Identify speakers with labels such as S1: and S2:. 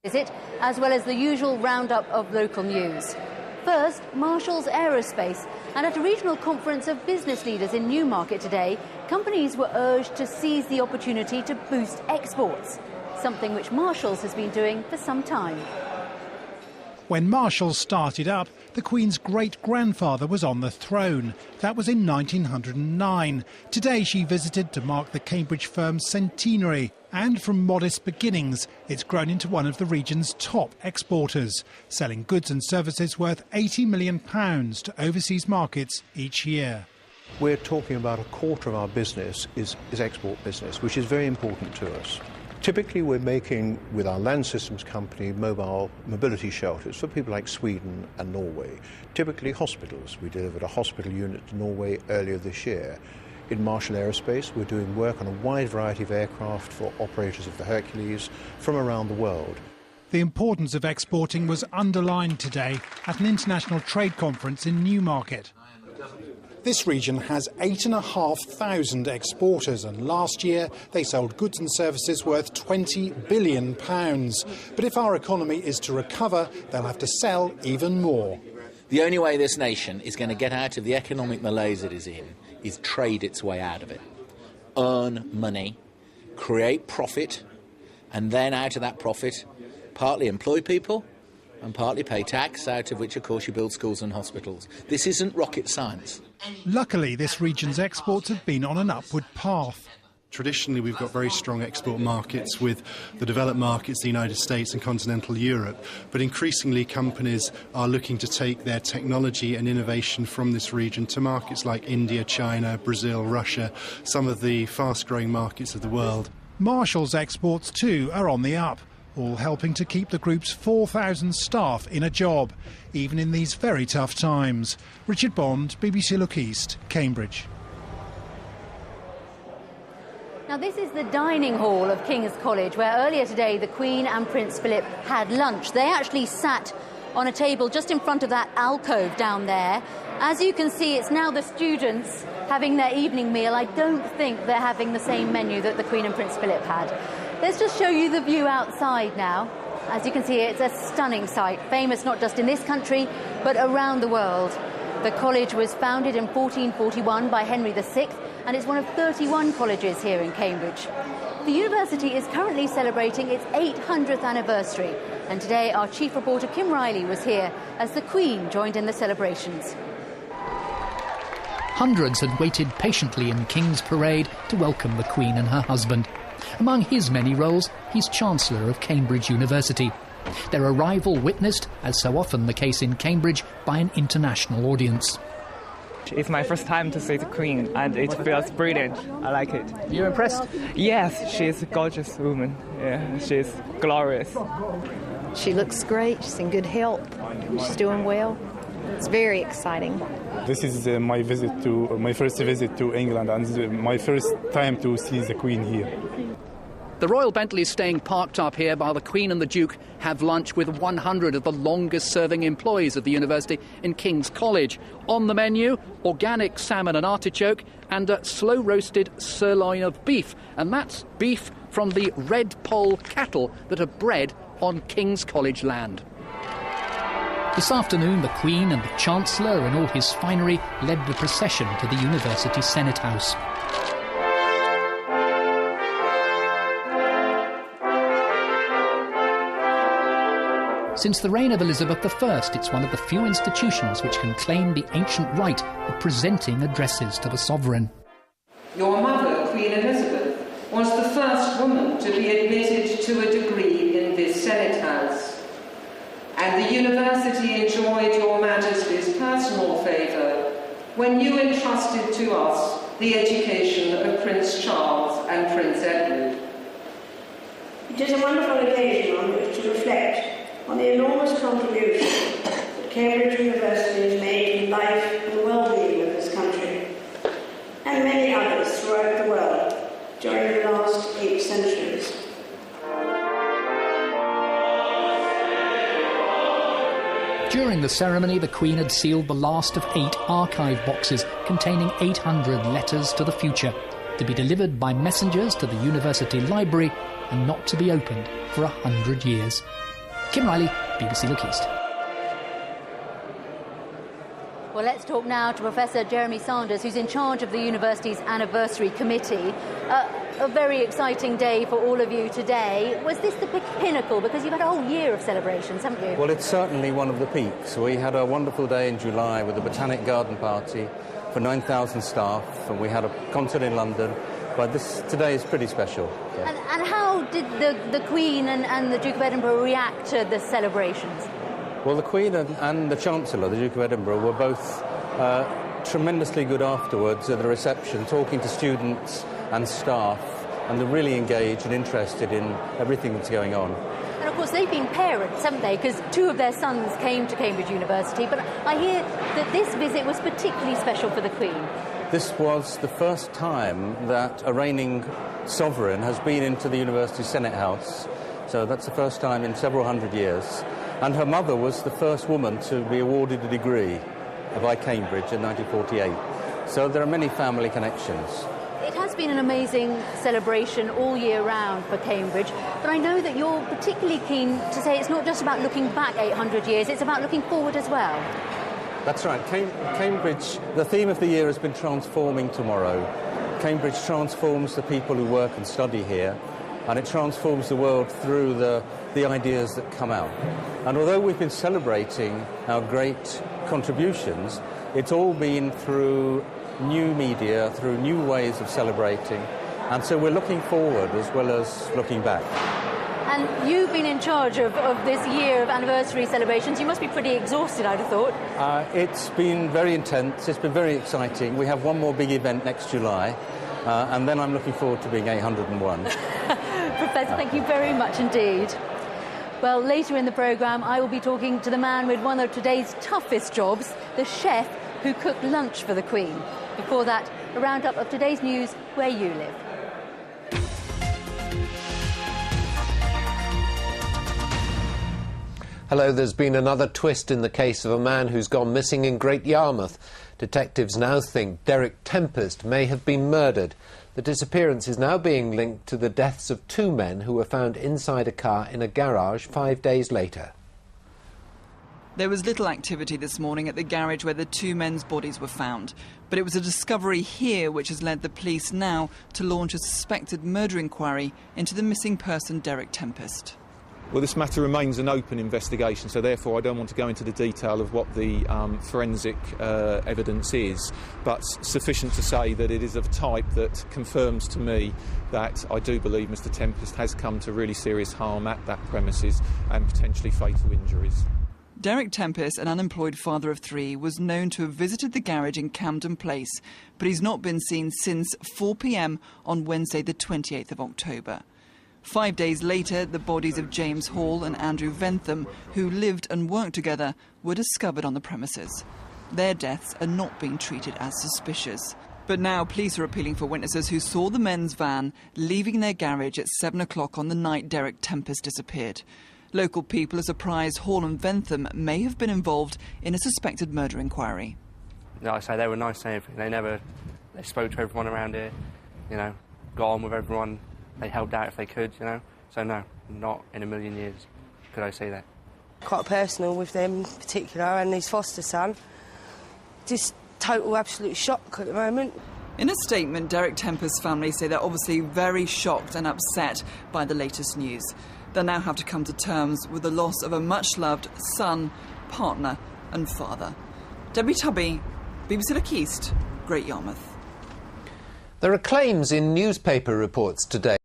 S1: visit, as well as the usual roundup of local news. First, Marshall's Aerospace, and at a regional conference of business leaders in Newmarket today, companies were urged to seize the opportunity to boost exports, something which Marshall's has been doing for some time.
S2: When Marshall's started up, the Queen's great-grandfather was on the throne. That was in 1909. Today she visited to mark the Cambridge firm's centenary. And from modest beginnings, it's grown into one of the region's top exporters, selling goods and services worth £80 million to overseas markets each year.
S3: We're talking about a quarter of our business is export business, which is very important to us. Typically we're making, with our land systems company, mobile mobility shelters for people like Sweden and Norway. Typically hospitals. We delivered a hospital unit to Norway earlier this year. In Marshall Aerospace, we're doing work on a wide variety of aircraft for operators of the Hercules from around the world.
S2: The importance of exporting was underlined today at an international trade conference in Newmarket. This region has 8,500 exporters, and last year they sold goods and services worth £20 billion. But if our economy is to recover, they'll have to sell even more.
S4: The only way this nation is going to get out of the economic malaise it is in is trade its way out of it. Earn money, create profit, and then out of that profit, partly employ people and partly pay tax, out of which, of course, you build schools and hospitals. This isn't rocket science.
S2: Luckily, this region's exports have been on an upward path.
S5: Traditionally, we've got very strong export markets with the developed markets, the United States and continental Europe. But increasingly, companies are looking to take their technology and innovation from this region to markets like India, China, Brazil, Russia, some of the fast-growing markets of the world.
S2: Marshall's exports, too, are on the up, all helping to keep the group's 4,000 staff in a job, even in these very tough times. Richard Bond, BBC Look East, Cambridge.
S1: Now, this is the dining hall of King's College, where earlier today the Queen and Prince Philip had lunch. They actually sat on a table just in front of that alcove down there. As you can see, it's now the students having their evening meal. I don't think they're having the same menu that the Queen and Prince Philip had. Let's just show you the view outside now. As you can see, it's a stunning sight, famous not just in this country, but around the world. The college was founded in 1441 by Henry VI, and it's one of 31 colleges here in Cambridge. The university is currently celebrating its 800th anniversary, and today our chief reporter Kim Riley was here as the Queen joined in the celebrations.
S6: Hundreds had waited patiently in King's Parade to welcome the Queen and her husband. Among his many roles, he's Chancellor of Cambridge University. Their arrival witnessed, as so often the case in Cambridge, by an international audience.
S7: It's my first time to see the Queen, and it feels brilliant. I like it.
S6: You're impressed?
S7: Yes, she's a gorgeous woman. Yeah, she's glorious.
S8: She looks great. She's in good health. She's doing well. It's very exciting.
S9: This is my first visit to England, and my first time to see the Queen here.
S6: The Royal Bentley's staying parked up here while the Queen and the Duke have lunch with 100 of the longest-serving employees of the university in King's College. On the menu, organic salmon and artichoke and a slow-roasted sirloin of beef. And that's beef from the red poll cattle that are bred on King's College land. This afternoon, the Queen and the Chancellor in all his finery led the procession to the University Senate House. Since the reign of Elizabeth I, it's one of the few institutions which can claim the ancient right of presenting addresses to the sovereign.
S10: Your mother, Queen Elizabeth, was the first woman to be admitted to a degree in this Senate House. And the university enjoyed your Majesty's personal favour when you entrusted to us the education of Prince Charles and Prince Edward.
S11: It is a wonderful occasion on which to reflect on the enormous contribution that Cambridge University has made to the life and well-being of this country, and many others throughout the world during the last 8 centuries.
S6: During the ceremony, the Queen had sealed the last of 8 archive boxes containing 800 letters to the future, to be delivered by messengers to the university library and not to be opened for 100 years.
S12: Kim Riley, BBC Look East.
S1: Well, let's talk now to Professor Jeremy Sanders, who's in charge of the university's anniversary committee. A very exciting day for all of you today. Was this the pinnacle? Because you've had a whole year of celebrations, haven't you?
S13: Well, it's certainly one of the peaks. We had a wonderful day in July with the Botanic Garden Party for 9,000 staff, and we had a concert in London. But today is pretty special. Yeah.
S1: And how did the Queen and the Duke of Edinburgh react to the celebrations?
S13: Well, the Queen and the Chancellor, the Duke of Edinburgh, were both tremendously good afterwards at the reception, talking to students and staff, and they're really engaged and interested in everything that's going on.
S1: And of course they've been parents, haven't they? Because 2 of their sons came to Cambridge University, but I hear that this visit was particularly special for the Queen.
S13: This was the first time that a reigning sovereign has been into the University Senate House, so that's the first time in several hundred years. And her mother was the first woman to be awarded a degree by Cambridge in 1948. So there are many family connections.
S1: It has been an amazing celebration all year round for Cambridge, but I know that you're particularly keen to say it's not just about looking back 800 years, it's about looking forward as well.
S13: That's right. Cambridge, the theme of the year has been Transforming Tomorrow. Cambridge transforms the people who work and study here, and it transforms the world through the ideas that come out. And although we've been celebrating our great contributions, it's all been through new media, through new ways of celebrating, and so we're looking forward as well as looking back.
S1: And you've been in charge of this year of anniversary celebrations. You must be pretty exhausted, I'd have thought.
S13: It's been very intense, it's been very exciting. We have one more big event next July, and then I'm looking forward to being 801.
S1: Professor, thank you very much indeed. Well, later in the programme, I will be talking to the man with one of today's toughest jobs, the chef who cooked lunch for the Queen. Before that, a roundup of today's news where you live.
S14: Hello, there's been another twist in the case of a man who's gone missing in Great Yarmouth. Detectives now think Derek Tempest may have been murdered. The disappearance is now being linked to the deaths of 2 men who were found inside a car in a garage 5 days later.
S15: There was little activity this morning at the garage where the 2 men's bodies were found. But it was a discovery here which has led the police now to launch a suspected murder inquiry into the missing person Derek Tempest.
S16: Well, this matter remains an open investigation, so therefore I don't want to go into the detail of what the forensic evidence is, but sufficient to say that it is of a type that confirms to me that I do believe Mr Tempest has come to really serious harm at that premises and potentially fatal injuries.
S15: Derek Tempest, an unemployed father of 3, was known to have visited the garage in Camden Place, but he's not been seen since 4 p.m. on Wednesday the 28th of October. 5 days later, the bodies of James Hall and Andrew Ventham, who lived and worked together, were discovered on the premises. Their deaths are not being treated as suspicious. But now police are appealing for witnesses who saw the men's van leaving their garage at 7 o'clock on the night Derek Tempest disappeared. Local people are surprised Hall and Ventham may have been involved in a suspected murder inquiry.
S17: Like I say, they were nice and everything. They spoke to everyone around here, got on with everyone. They helped out if they could, So no, not in a million years could I say that.
S18: Quite personal with them in particular and his foster son. Just total absolute shock at the moment.
S15: In a statement, Derek Tempest's family say they're obviously very shocked and upset by the latest news. They'll now have to come to terms with the loss of a much-loved son, partner and father. Debbie Tubby, BBC Look East, Great Yarmouth.
S14: There are claims in newspaper reports today